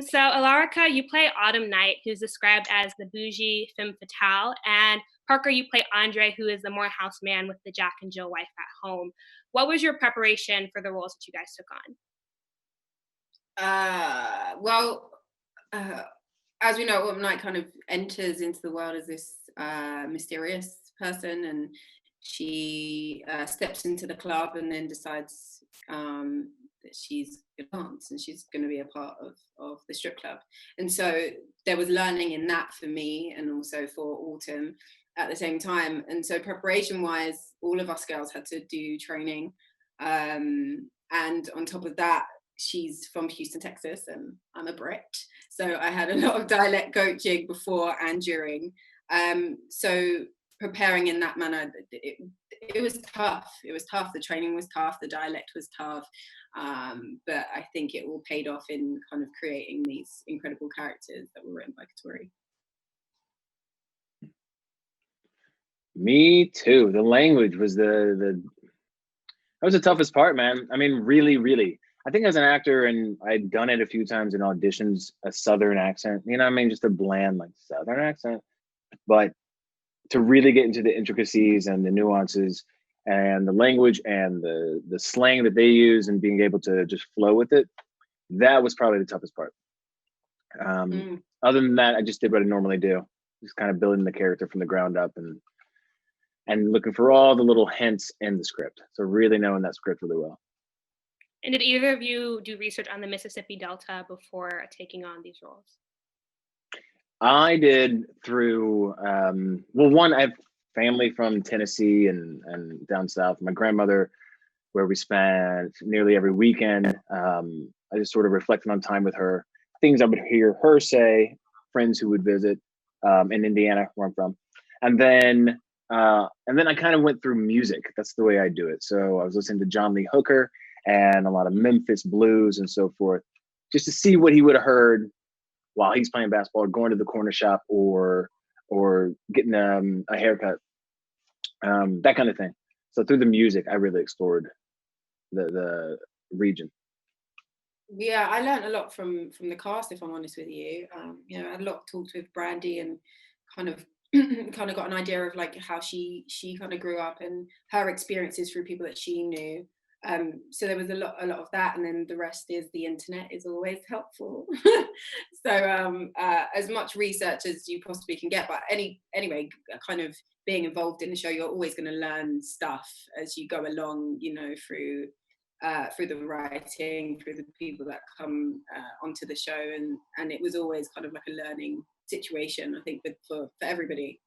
So Elarica, you play Autumn Night, who's described as the bougie femme fatale, and Parker, you play Andre, who is the more house man with the Jack and Jill wife at home. What was your preparation for the roles that you guys took on? Well, uh, as we know, Autumn Night kind of enters into the world as this mysterious person, and she steps into the club and then decides that she's going to dance and she's going to be a part of the strip club. And so there was learning in that for me and also for Autumn at the same time. And so preparation wise, all of us girls had to do training. And on top of that, she's from Houston, Texas, and I'm a Brit. So I had a lot of dialect coaching before and during. So preparing in that manner, it was tough. It was tough. The training was tough. The dialect was tough. But I think it all paid off in kind of creating these incredible characters that were written by Katori. Me too. The language was that was the toughest part, man. I mean, really. I think as an actor, and I'd done it a few times in auditions, a Southern accent, you know what I mean? Just a bland, like, Southern accent. But to really get into the intricacies and the nuances and the language and the slang that they use and being able to just flow with it, that was probably the toughest part. Other than that, I just did what I normally do. Just kind of building the character from the ground up and looking for all the little hints in the script. So really knowing that script really well. And did either of you do research on the Mississippi Delta before taking on these roles? I did through, well, one, I have family from Tennessee and down south. My grandmother, where we spent nearly every weekend. I just sort of reflected on time with her, things I would hear her say, friends who would visit in Indiana, where I'm from. And then I kind of went through music. That's the way I do it. So I was listening to John Lee Hooker and a lot of Memphis blues and so forth, just to see what he would have heard while he's playing basketball or going to the corner shop or getting a haircut, that kind of thing. So through the music, I really explored the region. Yeah, I learned a lot from the cast, if I'm honest with you. You know, I had a lot of talks with Brandy and kind of got an idea of like how she kind of grew up and her experiences through people that she knew. So there was a lot of that, and then the rest is the internet is always helpful. So as much research as you possibly can get, but anyway, kind of being involved in the show, you're always going to learn stuff as you go along, you know, through the writing, through the people that come onto the show, and it was always kind of like a learning situation, I think, for everybody.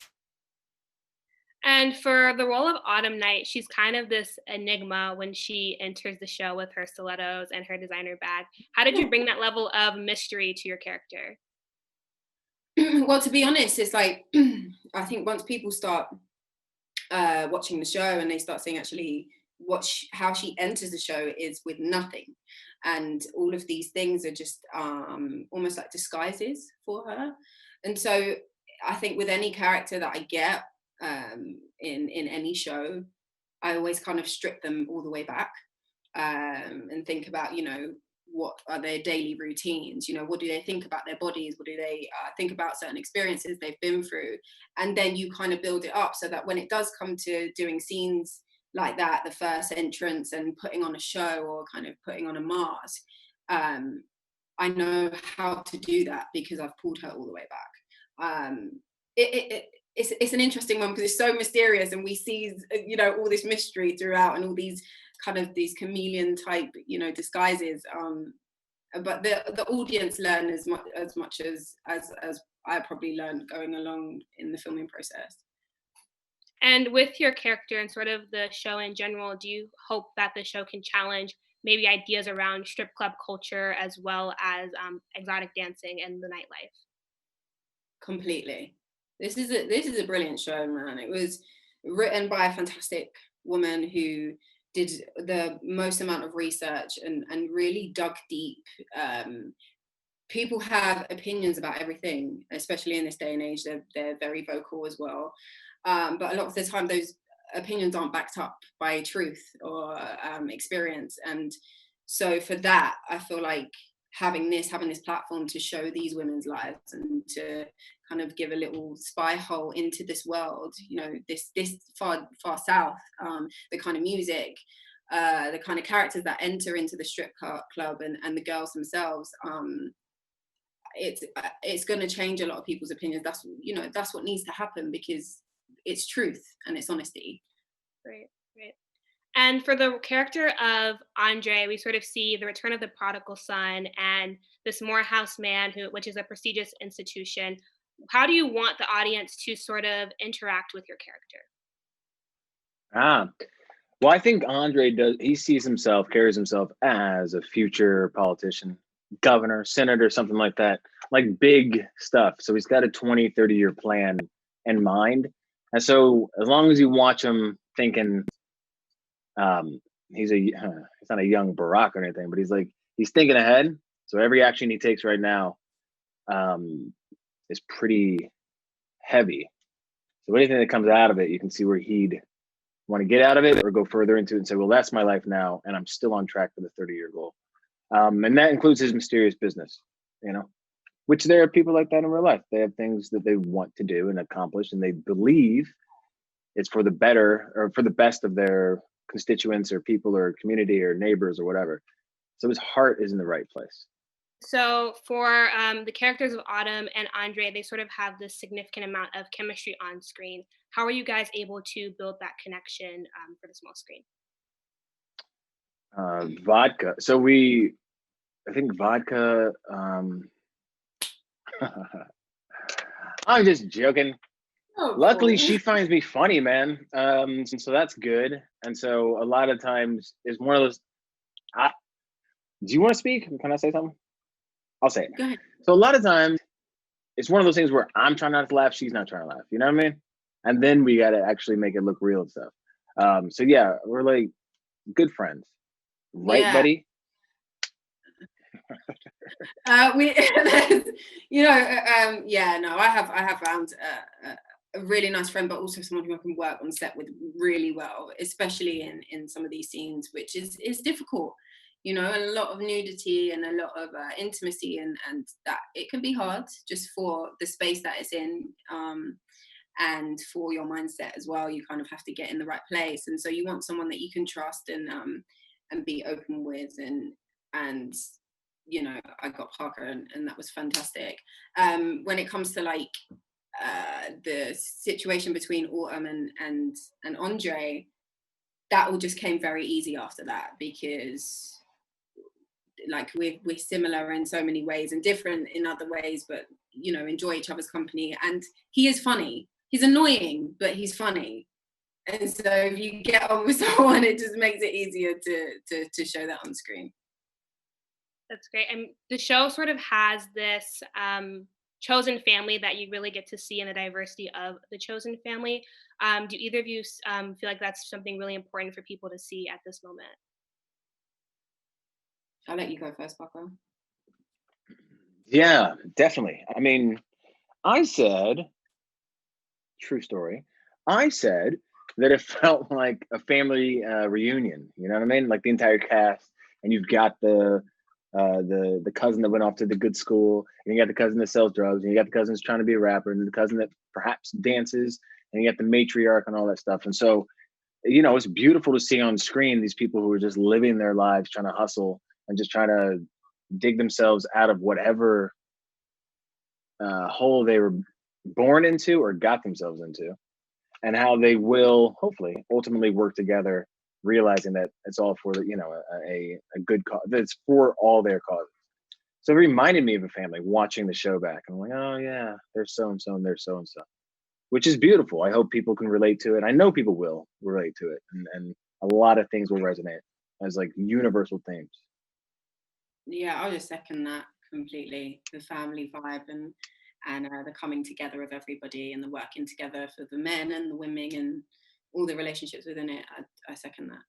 And for the role of Autumn Night, she's kind of this enigma when she enters the show with her stilettos and her designer bag. How did you bring that level of mystery to your character? Well, to be honest, it's like, I think once people start watching the show and they start seeing actually how she enters the show is with nothing. And all of these things are just almost like disguises for her. And so I think with any character that I get, in any show, I always kind of strip them all the way back and think about, you know, what are their daily routines, you know, what do they think about their bodies, what do they think about certain experiences they've been through, and then you kind of build it up so that when it does come to doing scenes like that, the first entrance and putting on a show or kind of putting on a mask, I know how to do that because I've pulled her all the way back. It's an interesting one because it's so mysterious and we see, you know, all this mystery throughout and all these kind of these chameleon type, you know, disguises. But the audience learn as much as I probably learned going along in the filming process. And with your character and sort of the show in general, do you hope that the show can challenge maybe ideas around strip club culture as well as exotic dancing and the nightlife? Completely. This is a brilliant show, man. It was written by a fantastic woman who did the most amount of research and really dug deep. People have opinions about everything, especially in this day and age. They're very vocal as well. But a lot of the time, those opinions aren't backed up by truth or experience. And so for that, I feel like having this platform to show these women's lives and to kind of give a little spy hole into this world, you know, this far south, the kind of music, the kind of characters that enter into the strip club and the girls themselves. It's going to change a lot of people's opinions. That's, you know, that's what needs to happen, because it's truth and it's honesty. Right, right. And for the character of Andre, we sort of see the return of the prodigal son and this Morehouse man, which is a prestigious institution. How do you want the audience to sort of interact with your character? Well, I think Andre he sees himself, carries himself as a future politician, governor, senator, something like that, like big stuff. So he's got a 20, 30-year plan in mind. And so as long as you watch him thinking, he's not a young Barack or anything, but he's thinking ahead. So every action he takes right now is pretty heavy. So anything that comes out of it, you can see where he'd want to get out of it or go further into it and say, well, that's my life now, and I'm still on track for the 30-year goal. And that includes his mysterious business, you know, which there are people like that in real life. They have things that they want to do and accomplish, and they believe it's for the better or for the best of their constituents or people or community or neighbors or whatever. So his heart is in the right place. So for the characters of Autumn and Andre, they sort of have this significant amount of chemistry on screen. How are you guys able to build that connection for the small screen? Vodka. So I think vodka. I'm just joking. Oh, Luckily, cool. she finds me funny, man. So that's good. And so a lot of times it's one of those. Do you want to speak? Can I say something? I'll say it. Go ahead. So a lot of times it's one of those things where I'm trying not to laugh, she's not trying to laugh. You know what I mean? And then we got to actually make it look real and stuff. So yeah, we're like good friends, right, Yeah. buddy? We, you know, yeah, no, I have found a really nice friend, but also someone who I can work on set with really well, especially in some of these scenes, which is difficult, you know, and a lot of nudity and a lot of intimacy, and that it can be hard just for the space that it's in, and for your mindset as well. You kind of have to get in the right place, and so you want someone that you can trust and be open with, and you know, I got Parker, and that was fantastic. When it comes to like the situation between Autumn and Andre, that all just came very easy after that, because like we're similar in so many ways and different in other ways, but you know, enjoy each other's company. And he is funny. He's annoying, but he's funny. And so if you get on with someone, it just makes it easier to show that on screen. That's great. And the show sort of has this chosen family that you really get to see in the diversity of the chosen family. Do either of you feel like that's something really important for people to see at this moment? I'll let you go first, Parker. Yeah, definitely. I mean, I said, true story, I said that it felt like a family reunion. You know what I mean? Like the entire cast, and you've got the cousin that went off to the good school, and you got the cousin that sells drugs, and you got the cousin that's trying to be a rapper, and the cousin that perhaps dances, and you got the matriarch and all that stuff. And so, you know, it's beautiful to see on screen these people who are just living their lives, trying to hustle and just trying to dig themselves out of whatever hole they were born into or got themselves into, and how they will hopefully ultimately work together, realizing that it's all for the, you know, a good cause, that it's for all their causes. So it reminded me of a family watching the show back, and I'm like, oh yeah, there's so and so and there's so and so, which is beautiful. I hope people can relate to it. I know people will relate to it, and a lot of things will resonate as like universal themes. Yeah, I'll just second that completely. The family vibe and the coming together of everybody and the working together for the men and the women and all the relationships within it. I second that.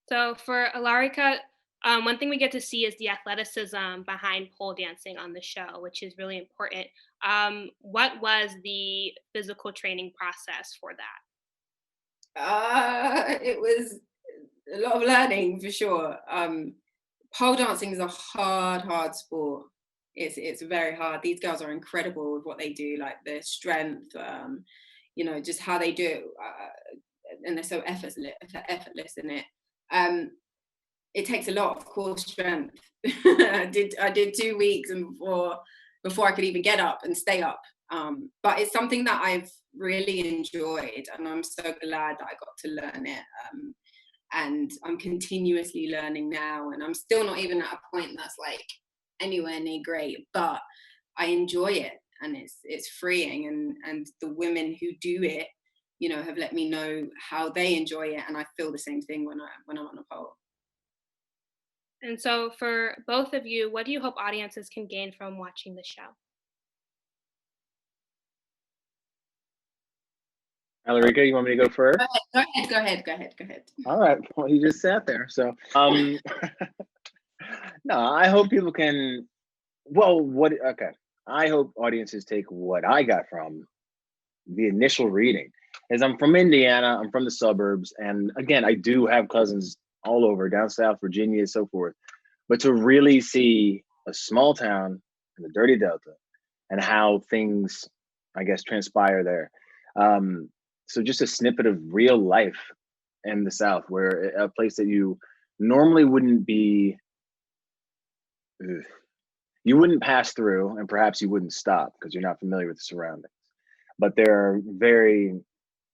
So for Elarica, one thing we get to see is the athleticism behind pole dancing on the show, which is really important. What was the physical training process for that? It was a lot of learning for sure. pole dancing is a hard sport. It's very hard. These girls are incredible with what they do, like their strength, you know, just how they do it, and they're so effortless in it. It takes a lot of core strength. I did 2 weeks and before I could even get up and stay up. But it's something that I've really enjoyed, and I'm so glad that I got to learn it. And I'm continuously learning now, and I'm still not even at a point that's like anywhere near great, but I enjoy it, and it's freeing, and the women who do it, you know, have let me know how they enjoy it, and I feel the same thing when I'm on a pole. And so, for both of you, what do you hope audiences can gain from watching the show? Elarica, you want me to go first? Go ahead. All right. Well, you just sat there. So, no, I hope people can. Well, okay. I hope audiences take what I got from the initial reading. Is I'm from Indiana. I'm from the suburbs, and again, I do have cousins all over down south, Virginia, and so forth. But to really see a small town in the dirty Delta and how things, I guess, transpire there. So just a snippet of real life in the South, where a place that you normally wouldn't be, you wouldn't pass through, and perhaps you wouldn't stop because you're not familiar with the surroundings. But there are very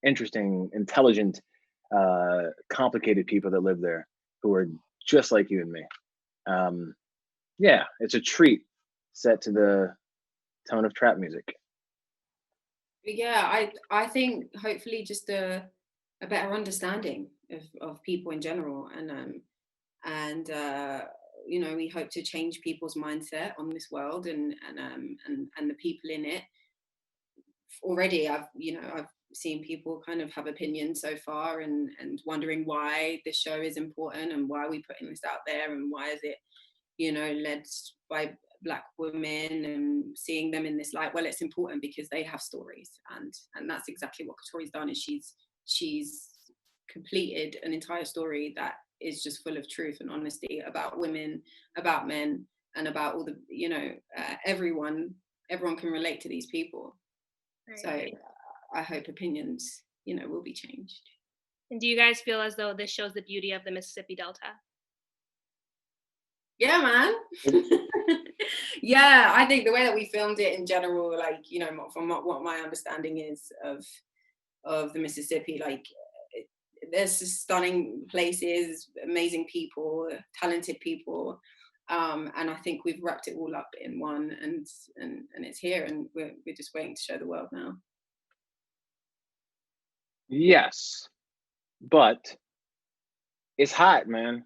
interesting, intelligent, complicated people that live there who are just like you and me. Yeah, it's a treat set to the tone of trap music. Yeah, I think hopefully just a better understanding of people in general, and you know, we hope to change people's mindset on this world and the people in it. Already I've seen people kind of have opinions so far, and wondering why this show is important, and why are we putting this out there, and why is it, you know, led by Black women, and seeing them in this light. Well, it's important because they have stories, and that's exactly what Katori's done. Is she's completed an entire story that is just full of truth and honesty about women, about men, and about all the, you know, everyone can relate to these people. Right. So I hope opinions, you know, will be changed. And do you guys feel as though this shows the beauty of the Mississippi Delta? Yeah, man. Yeah, I think the way that we filmed it in general, like, you know, from what my understanding is of the Mississippi, like, there's stunning places, amazing people, talented people, and I think we've wrapped it all up in one, and it's here, and we're just waiting to show the world now. Yes, but it's hot, man.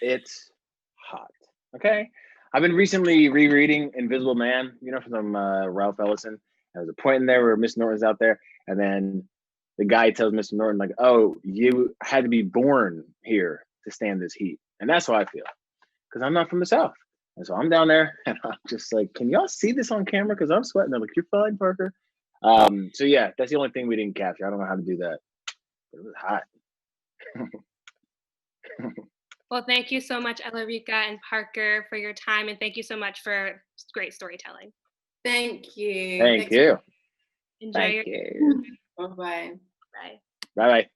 It's hot. Okay. I've been recently rereading Invisible Man, you know, from Ralph Ellison. There's a point in there where Miss Norton's out there, and then the guy tells Mr. Norton, like, oh, you had to be born here to stand this heat. And that's how I feel, because I'm not from the South. And so I'm down there, and I'm just like, can y'all see this on camera? Because I'm sweating. They're like, you're fine, Parker. So yeah, that's the only thing we didn't capture. I don't know how to do that. But it was hot. Well, thank you so much, Elarica and Parker, for your time, and thank you so much for great storytelling. Thank you. Thank you. Enjoy Thank your you. Bye-bye. Bye. Bye-bye.